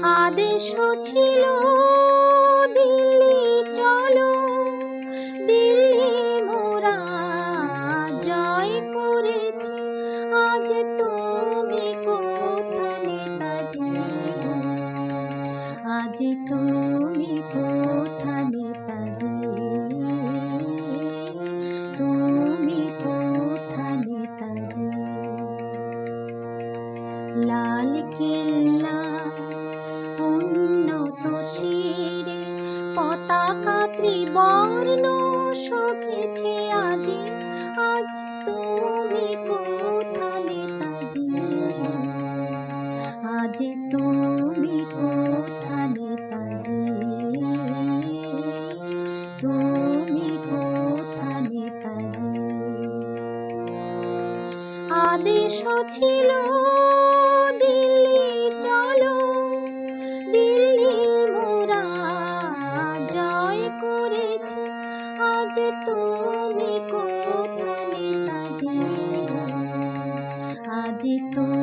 আদেশ ছিল দিল্লি চলো, দিল্লি মোরা জয় করেছি। আজ তুমি কোথা নেতাজি, আজ তুমি কোথা নেতাজি, তুমি কোথা নেতাজি। লাল কেল্লা উন্নত শিরে পতাকা ত্রিবর্ণ শোভেছে আজি। আজ তুমি কোথা নেতাজি, আজ তুমি কোথা নেতাজি, তুমি কোথা নেতাজি। আদেশ ছিল দিল্লি চলো, দিল্লি মোরা জয় করেছি। আজ তুমি কোথা নেতাজি, আজ তুমি